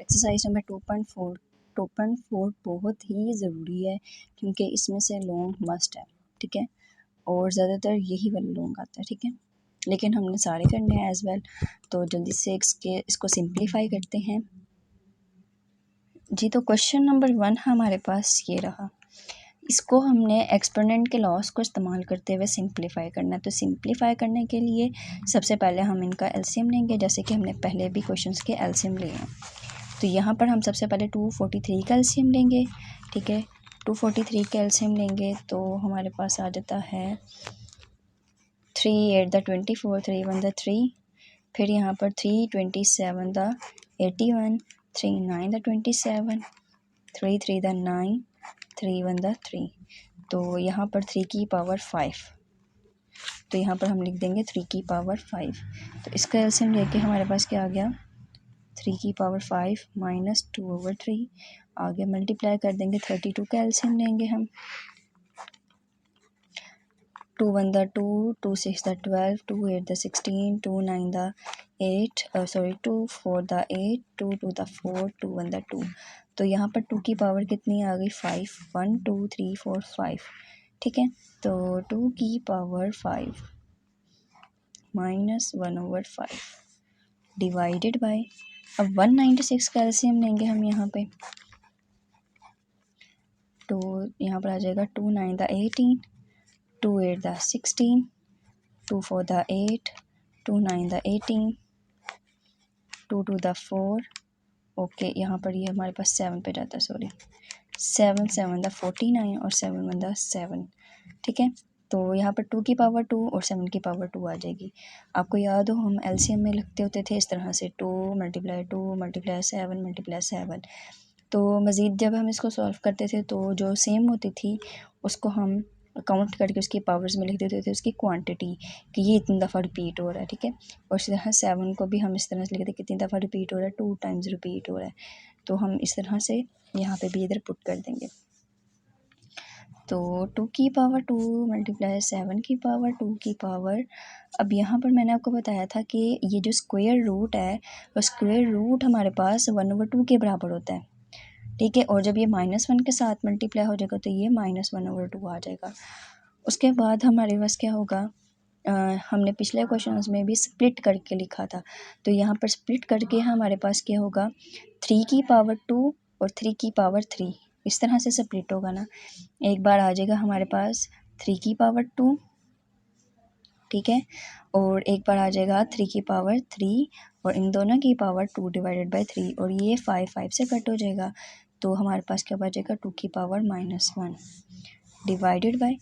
Exercise number 2.4 बहुत ही ज़रूरी है क्योंकि इसमें से लॉन्ग मस्ट है, ठीक है, और ज़्यादातर यही वाला लॉन्ग आता है, ठीक है, लेकिन हमने सारे करने हैं एज वेल। तो जल्दी से इसको सिंप्लीफाई करते हैं जी। तो क्वेश्चन नंबर 1 हमारे पास ये रहा, इसको हमने एक्सपोनेंट के लॉस को इस्तेमाल करते हुए सिंप्लीफाई करना है। तो सिंप्लीफाई करने के लिए सबसे पहले हम इनका एलसीएम लेंगे, जैसे कि हमने पहले भी क्वेश्चंस के एलसीएम लिए हैं। तो यहाँ पर हम सबसे पहले 243 का एलसीएम लेंगे, ठीक है, 243 का एलसीएम लेंगे तो हमारे पास आ जाता है 3 8 द 24, 3 1 द 3, फिर यहाँ पर 3 27 द 81, 3 9 द 27, 3 3 द 9, 3 1 द 3। तो यहाँ पर 3 की पावर 5, तो यहाँ पर हम लिख देंगे 3 की पावर 5। तो इसका एलसीएम लेके हमारे पास क्या आ गया, 3 की पावर 5 माइनस 2/3, आगे मल्टीप्लाई कर देंगे 32 का एलसीएम लेंगे हम, 2 1 the 2, 2 6 the 12, 2 8 the 16, 2 9 the 8, 2 4 the 8, 2 2 the 4, 2 1 the 2। तो यहाँ पर 2 की पावर कितनी आ गई 5, 1 2 3 4 5, ठीक है। तो 2 की पावर 5 माइनस 1/5 डिवाइडेड बाय, अब 196 का एलसीएम लेंगे हम यहाँ पे, तो यहाँ पर आ जाएगा 2 9 the 18, 2 8 the 16, 2 4 the 8, 2 9 the 18, 2 2 the 4, okay, यहाँ पर ये हमारे पास 7 पे जाता है, सॉरी, 7 7 द 49 और 7 1 द 7, ठीक है। तो यहाँ पर 2 की पावर 2 और 7 की पावर 2 आ जाएगी। आपको याद हो हम एलसीएम में लिखते होते थे इस तरह से 2 मल्टीप्लाई 2 मल्टीप्लाई 7 मल्टीप्लाई 7। तो मज़ीद जब हम इसको सॉल्व करते थे तो जो सेम होती थी उसको हम काउंट करके उसकी पावर्स में लिख देते थे उसकी क्वांटिटी कि ये इतनी दफ़ा रिपीट हो रहा है, ठीक है। और इसी तरह 7 को भी हम इस तरह से लिखते कितनी दफ़ा रिपीट हो रहा है, 2 टाइम्स रिपीट हो रहा है। तो हम इस तरह से यहाँ पे भी इधर पुट कर देंगे। तो 2 की पावर 2 मल्टीप्लाई 7 की पावर 2 की पावर, अब यहाँ पर मैंने आपको बताया था कि ये जो स्क्वायर रूट है वो स्क्वायर रूट हमारे पास 1/2 के बराबर होता है, ठीक है। और जब ये -1 के साथ मल्टीप्लाई हो जाएगा तो ये -1/2 आ जाएगा। उसके बाद हमारे पास क्या होगा, हमने पिछले क्वेश्चंस में भी स्प्लिट करके लिखा था, तो यहाँ पर स्प्लिट करके हमारे पास क्या होगा 3 की पावर 2 और 3 की पावर 3, इस तरह से स्प्लिट होगा ना। एक बार आ जाएगा हमारे पास 3 की पावर 2, ठीक है, और एक बार आ जाएगा 3 की पावर 3 और इन दोनों की पावर 2 डिवाइडेड बाई 3, और ये 5 से कट हो जाएगा। तो हमारे पास क्या बचेगा 2 की पावर -1 डिवाइडेड बाय,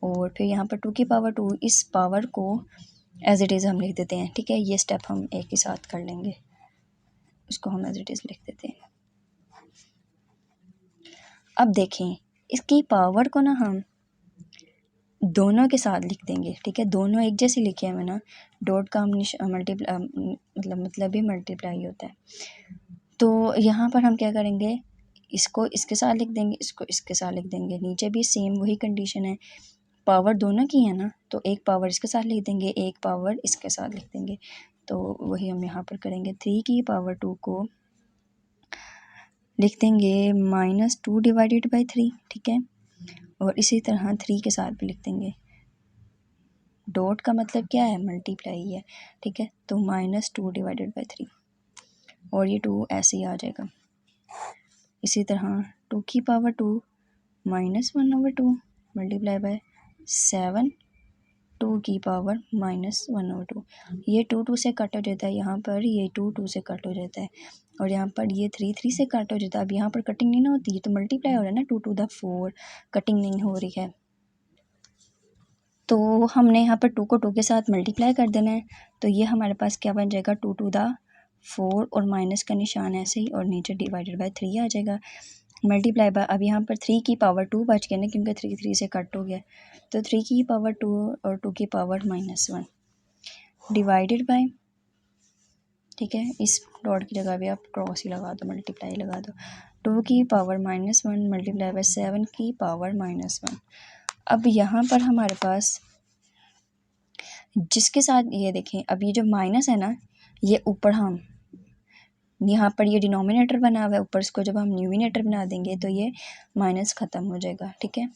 और फिर यहाँ पर 2 की पावर 2, इस पावर को एज इट इज़ हम लिख देते हैं, ठीक है। ये स्टेप हम एक ही साथ कर लेंगे, इसको हम एज इट इज़ लिख देते हैं। अब देखें इसकी पावर को ना हम दोनों के साथ लिख देंगे, ठीक है, दोनों एक जैसे लिखे हैं ना, डॉट का हम मतलब ही मल्टीप्लाई होता है। तो यहाँ पर हम क्या करेंगे, इसको इसके साथ लिख देंगे, इसको इसके साथ लिख देंगे, नीचे भी सेम वही कंडीशन है, पावर दोनों की है ना, तो एक पावर इसके साथ लिख देंगे, एक पावर इसके साथ लिख देंगे। तो वही हम यहाँ पर करेंगे, 3 की पावर 2 को लिख देंगे -2 डिवाइडेड बाई 3, ठीक है, और इसी तरह 3 के साथ भी लिख देंगे। डॉट का मतलब क्या है, मल्टीप्लाई है, ठीक है। तो -2 डिवाइडेड बाई 3, और ये 2 ऐसे ही आ जाएगा। इसी तरह 2 की पावर 2 -1/2 मल्टीप्लाई बाय 7, 2 की पावर -1/2, ये 2 से कट हो जाता है, यहाँ पर ये 2 से कट हो जाता है, और यहाँ पर ये 3 से कट हो जाता है। अब यहाँ पर कटिंग नहीं ना होती, ये तो मल्टीप्लाई हो रहा है ना, 2 टू द 4, कटिंग नहीं हो रही है। तो हमने यहाँ पर 2 को 2 के साथ मल्टीप्लाई कर देना है, तो ये हमारे पास क्या बन जाएगा 2 टू द 4 और माइनस का निशान ऐसे ही, और नीचे डिवाइडेड बाय 3 आ जाएगा, मल्टीप्लाई बाय, अब यहाँ पर 3 की पावर 2 बच गया ना, क्योंकि 3 से कट हो गया, तो 3 की पावर 2 और 2 की पावर -1 डिवाइडेड बाय, ठीक है, इस डॉट की जगह भी आप क्रॉस ही लगा दो, मल्टीप्लाई लगा दो, 2 की पावर -1 मल्टीप्लाई बाय 7 की पावर -1। अब यहाँ पर हमारे पास जिसके साथ ये देखें, अब ये जो माइनस है ना, ये ऊपर हम यहाँ पर ये डिनोमिनेटर बना हुआ है, ऊपर इसको जब हम न्यूमिनेटर बना देंगे तो ये माइनस ख़त्म हो जाएगा, ठीक है।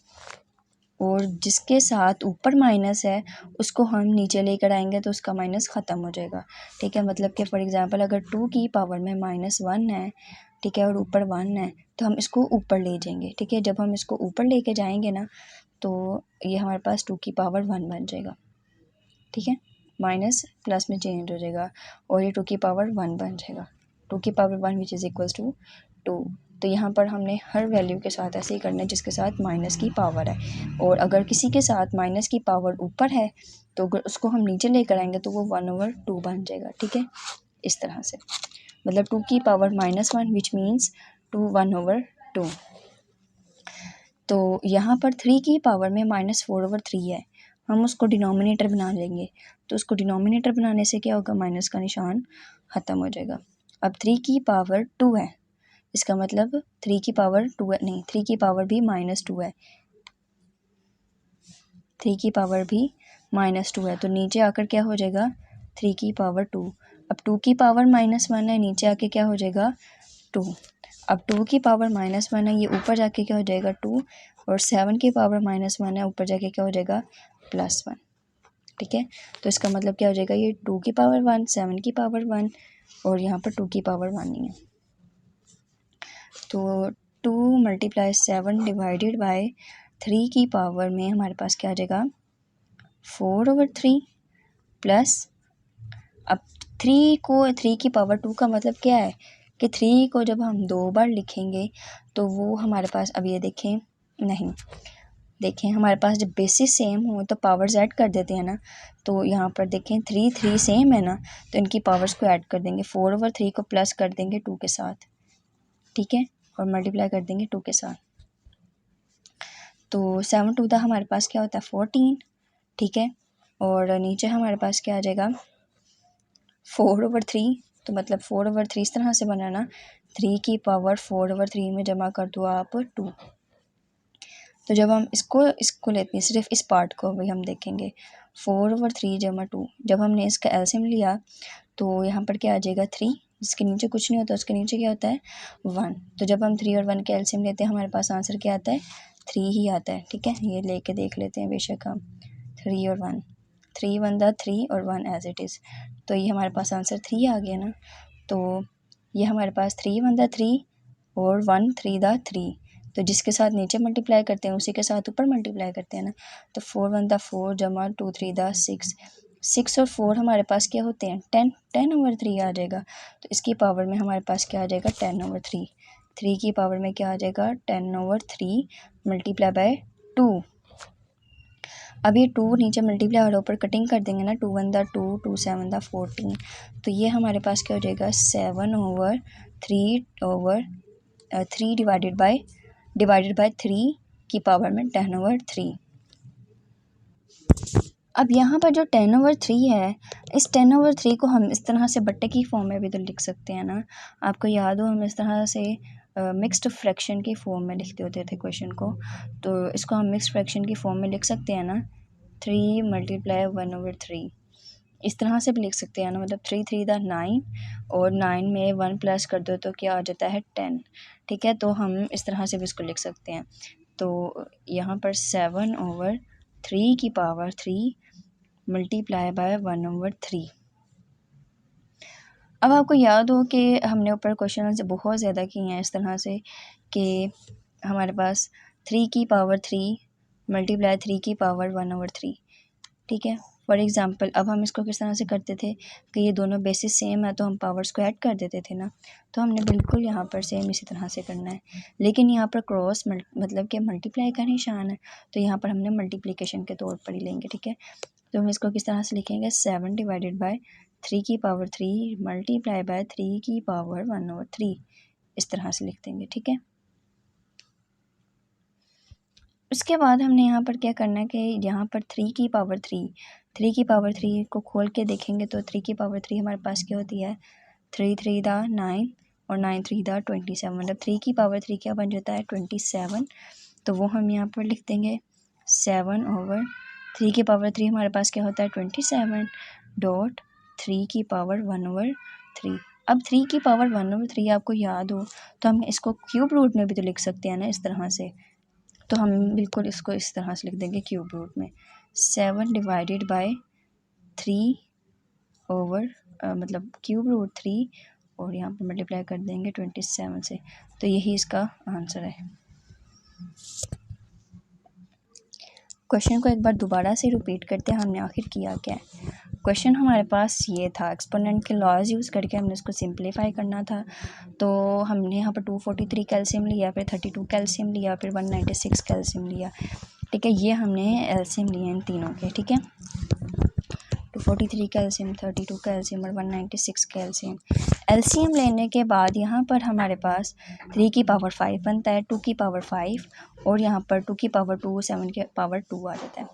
और जिसके साथ ऊपर माइनस है उसको हम नीचे लेकर आएंगे तो उसका माइनस ख़त्म हो जाएगा, ठीक है। मतलब कि फॉर एग्ज़ाम्पल अगर 2 की पावर में -1 है, ठीक है, और ऊपर 1 है तो हम इसको ऊपर ले जाएंगे, ठीक है। जब हम इसको ऊपर लेके जाएंगे ना तो ये हमारे पास 2 की पावर 1 बन जाएगा, ठीक है। माइनस प्लस में चेंज हो जाएगा और ये 2 की पावर 1 बन जाएगा, 2 की power 1 which is equals to 2। तो यहाँ पर हमने हर वैल्यू के साथ ऐसे ही करना है जिसके साथ माइनस की पावर है, और अगर किसी के साथ माइनस की पावर ऊपर है तो अगर उसको हम नीचे लेकर आएंगे तो वो 1/2 बन जाएगा, ठीक है। इस तरह से मतलब 2 की पावर -1 विच मीन्स 1/2। तो यहाँ पर 3 की पावर में -4/3 है, हम उसको डिनोमिनेटर बना लेंगे। तो उसको डिनोमिनेटर बनाने से क्या होगा, माइनस का निशान ख़त्म हो जाएगा। अब 3 की पावर 2 है, इसका मतलब 3 की पावर 2 है, नहीं 3 की पावर भी -2 है, 3 की पावर भी -2 है। तो नीचे आकर क्या हो जाएगा 3 की पावर 2। अब 2 की पावर -1 है, नीचे आके क्या हो जाएगा 2। अब 2 की पावर -1 है, ये ऊपर जाके क्या हो जाएगा 2, और 7 की पावर -1 है, ऊपर जाके क्या हो जाएगा +1, ठीक है। तो इसका मतलब क्या हो जाएगा, ये 2 की पावर 1, 7 की पावर 1 और यहाँ पर 2 की पावर 1 नहीं है। तो 2 × 7 डिवाइडेड बाय 3 की पावर में हमारे पास क्या आ जाएगा 4/3 प्लस, अब 3 की पावर 2 का मतलब क्या है कि 3 को जब हम 2 बार लिखेंगे तो वो हमारे पास, अब ये देखें, नहीं देखें हमारे पास जब बेसिस सेम हो तो पावर्स ऐड कर देते हैं ना। तो यहाँ पर देखें 3 सेम है ना, तो इनकी पावर्स को ऐड कर देंगे, 4/3 को प्लस कर देंगे 2 के साथ, ठीक है, और मल्टीप्लाई कर देंगे 2 के साथ। तो 7 2 हमारे पास क्या होता है 14, ठीक है। और नीचे हमारे पास क्या आ जाएगा 4/3, तो मतलब 4/3 इस तरह से बनाना, 3 की पावर 4/3 में जमा कर दो आप 2। तो जब हम इसको लेते हैं, सिर्फ इस पार्ट को भी हम देखेंगे 4/3 जमा 2, जब हमने इसका एलसीएम लिया तो यहाँ पर क्या आ जाएगा 3, जिसके नीचे कुछ नहीं होता, उसके नीचे क्या होता है 1। तो जब हम 3 और 1 के एलसीएम लेते हैं हमारे पास आंसर क्या आता है 3 ही आता है, ठीक है। ये लेके देख लेते हैं बेशक हम 3 और 1, 3 1 3 और 1 एज इट इज़, तो ये हमारे पास आंसर 3 आ गया ना। तो ये हमारे पास 3 1 3 और 1 3 3, तो जिसके साथ नीचे मल्टीप्लाई करते हैं उसी के साथ ऊपर मल्टीप्लाई करते हैं ना। तो 4 1 4 जमा 2 3 6, 6 और 4 हमारे पास क्या होते हैं 10/3 आ जाएगा। तो इसकी पावर में हमारे पास क्या आ जाएगा 10/3, 3 की पावर में क्या आ जाएगा 10/3 मल्टीप्लाई बाय 2। अब ये 2 नीचे मल्टीप्लाई और ऊपर कटिंग कर देंगे ना, 2 1 2, 2 7 14, तो ये हमारे पास क्या हो जाएगा 7/3 डिवाइडेड बाय 3 की पावर में 10/3। अब यहाँ पर जो 10/3 है, इस 10/3 को हम इस तरह से बट्टे की फॉर्म में भी तो लिख सकते हैं ना। आपको याद हो हम इस तरह से मिक्स्ड फ्रैक्शन की फॉर्म में लिखते होते थे क्वेश्चन को, तो इसको हम मिक्स्ड फ्रैक्शन की फॉर्म में लिख सकते हैं ना, 3 × 1/3 इस तरह से भी लिख सकते हैं ना। मतलब 3 3 9 और 9 में 1 प्लस कर दो तो क्या आ जाता है 10, ठीक है। तो हम इस तरह से भी इसको लिख सकते हैं। तो यहाँ पर 7/3 की पावर 3 मल्टीप्लाई बाय 1/3। अब आपको याद हो कि हमने ऊपर क्वेश्चन से बहुत ज़्यादा किए हैं इस तरह से कि हमारे पास 3 की पावर 3 मल्टीप्लाई 3 की पावर 1/3, ठीक है। फॉर एग्ज़ाम्पल अब हम इसको किस तरह से करते थे कि ये दोनों बेसिस सेम है तो हम पावर्स को ऐड कर देते थे ना। तो हमने बिल्कुल यहाँ पर सेम इसी तरह से करना है, लेकिन यहाँ पर क्रॉस मतलब कि मल्टीप्लाई का निशान है, तो यहाँ पर हमने मल्टीप्लिकेशन के तौर पर ही लेंगे, ठीक है। तो हम इसको किस तरह से लिखेंगे 7 डिवाइडेड बाय 3 की पावर 3 मल्टीप्लाई बाय 3 की पावर 1/3, इस तरह से लिख देंगे, ठीक है। उसके बाद हमने यहाँ पर क्या करना है कि यहाँ पर 3 की पावर 3 को खोल के देखेंगे तो 3 की पावर 3 हमारे पास क्या होती है 3 3 9 और 9 3 27, मतलब 3 की पावर 3 क्या बन जाता है 27। तो वो हम यहाँ पर लिख देंगे 7/3 की पावर 3 हमारे पास क्या होता है 27 डॉट 3 की पावर 1/3। अब 3 की पावर 1/3 आपको याद हो तो हम इसको क्यूब रूट में भी तो लिख सकते हैं ना इस तरह से। तो हम बिल्कुल इसको इस तरह से लिख देंगे क्यूब रूट में 7 डिवाइडेड बाय 3 ओवर मतलब क्यूब रूट 3 और यहाँ पर मल्टीप्लाई कर देंगे 27 से। तो यही इसका आंसर है। क्वेश्चन को एक बार दोबारा से रिपीट करते हैं हमने आखिर किया क्या है। क्वेश्चन हमारे पास ये था, एक्सपोनेंट के लॉज यूज़ करके हमने इसको सिंप्लीफाई करना था। तो हमने यहाँ पर 243 कैल्शियम लिया, फिर 32 कैल्शियम लिया, फिर 196 कैल्शियम लिया। ठीक है, ये हमने एलसीएम लिए इन तीनों के। ठीक है, 243 कैल्शियम, 32 कैल्शियम और 196 कैल्शियम। एलसीएम लेने के बाद यहाँ पर हमारे पास 3 की पावर 5 बनता है, 2 की पावर 5 और यहाँ पर 2 की पावर 2, 7 की पावर 2 आ जाता है।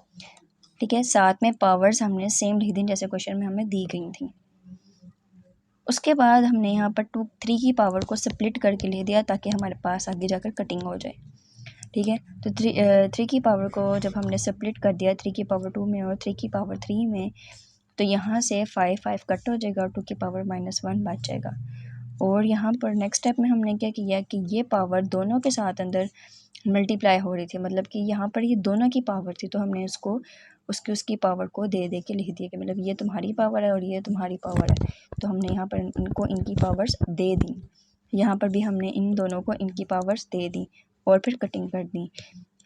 ठीक है, साथ में पावर्स हमने सेम लिख दी जैसे क्वेश्चन में हमें दी गई थी। उसके बाद हमने यहाँ पर 3 की पावर को स्प्लिट करके लिख दिया ताकि हमारे पास आगे जाकर कटिंग हो जाए। ठीक है, तो 3 की पावर को जब हमने स्प्लिट कर दिया 3 की पावर 2 में और 3 की पावर 3 में, तो यहाँ से 5 कट हो जाएगा और 2 की पावर -1 बच जाएगा। और यहाँ पर नेक्स्ट स्टेप में हमने क्या किया कि ये पावर दोनों के साथ अंदर मल्टीप्लाई हो रही थी, मतलब कि यहाँ पर ये दोनों की पावर थी, तो हमने उसको उसकी पावर को दे के लिख दिया कि मतलब ये तुम्हारी पावर है और ये तुम्हारी पावर है। तो हमने यहाँ पर इनको इनकी पावर्स दे दी, यहाँ पर भी हमने इन दोनों को इनकी पावर्स दे दी और फिर कटिंग कर दी।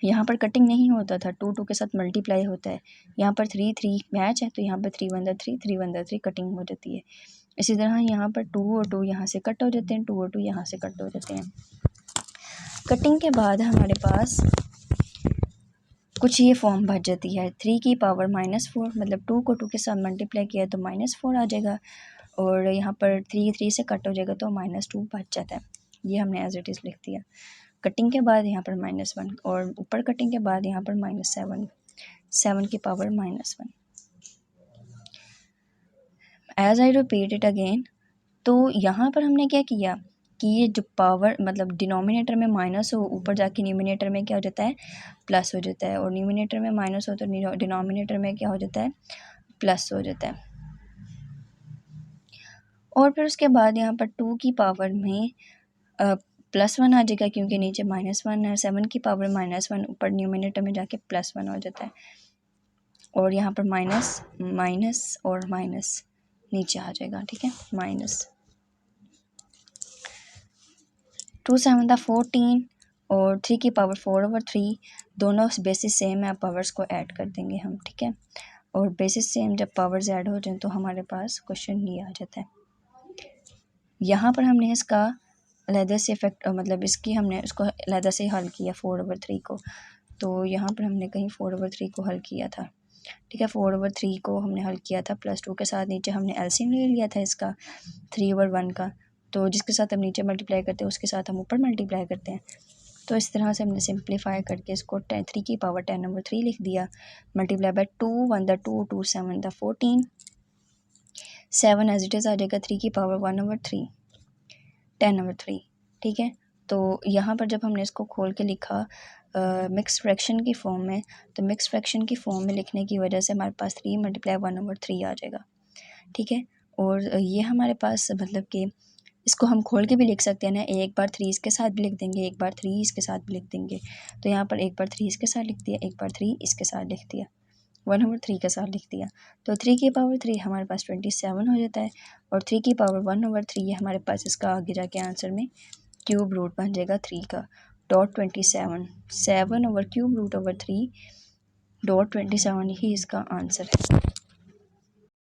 यहाँ पर कटिंग नहीं होता था, 2 के साथ मल्टीप्लाई होता है। यहाँ पर 3 मैच है तो यहाँ पर 3 1 3 3 1 3 कटिंग हो जाती है। इसी तरह यहाँ पर 2 और 2 यहाँ से कट हो जाते हैं, 2 और 2 यहाँ से कट हो जाते हैं। कटिंग के बाद हमारे पास कुछ ये फॉर्म बच जाती है, 3 की पावर -4, मतलब 2 को 2 के साथ मल्टीप्लाई किया तो -4 आ जाएगा और यहाँ पर 3 से कट हो जाएगा तो -2 बच जाता है। ये हमने एज इट इज़ लिख दिया। कटिंग के बाद यहाँ पर -1 और ऊपर कटिंग के बाद यहाँ पर -7, 7 की power -1। As I repeat it again, तो यहाँ पर हमने क्या किया कि ये जो पावर मतलब डिनोमिनेटर में माइनस हो, ऊपर जाके न्यूमिनेटर में क्या हो जाता है, प्लस हो जाता है, और न्यूमिनेटर में माइनस हो तो डिनोमिनेटर में क्या हो जाता है, प्लस हो जाता है। और फिर उसके बाद यहाँ पर 2 की पावर में +1 आ जाएगा क्योंकि नीचे -1 है। 7 की पावर -1 ऊपर न्यूमिनेटर में जाके +1 हो जाता है और यहाँ पर माइनस और माइनस नीचे आ जाएगा। ठीक है, -2 7 14 और 3 की पावर 4/3, दोनों बेसिस सेम है, पावर्स को ऐड कर देंगे हम। ठीक है, और बेसिस सेम जब पावर्स ऐड हो जाए तो हमारे पास क्वेश्चन ये आ जाता है। यहाँ पर हमने इसका अलहदा से इफेक्ट मतलब इसकी हमने उसको अलहदा से हल किया 4/3 को, तो यहाँ पर हमने कहीं 4/3 को हल किया था। ठीक है, 4/3 को हमने हल किया था +2 के साथ। नीचे हमने एलसीएम ले लिया था इसका 3/1 का, तो जिसके साथ हम नीचे मल्टीप्लाई करते हैं उसके साथ हम ऊपर मल्टीप्लाई करते हैं। तो इस तरह से हमने सिंप्लीफाई करके इसको 3 की पावर 10/3 लिख दिया, multiply by 2 1 2 2 7 14, 7 as it is आ जाएगा, 3 की पावर 1/3 10/3। ठीक है, तो यहाँ पर जब हमने इसको खोल के लिखा मिक्स फ्रैक्शन की फॉर्म में, तो मिक्स फ्रैक्शन की फॉर्म में लिखने की वजह से हमारे पास 3 × 1/3 आ जाएगा। ठीक है, और ये हमारे पास मतलब कि इसको हम खोल के भी लिख सकते हैं ना, एक बार 3 इसके साथ भी लिख देंगे, एक बार 3 इसके साथ भी लिख देंगे। तो यहाँ पर एक बार 3 इसके साथ लिख दिया, एक बार 3 इसके साथ लिख दिया, 1/3 के साथ लिख दिया, तो 3 की पावर 3 हमारे पास 27 हो जाता है और 3 की पावर 1/3 हमारे पास इसका आगे जाके आंसर में क्यूब रूट बन जाएगा 3 का .27, 7/3 .27 ही इसका आंसर है।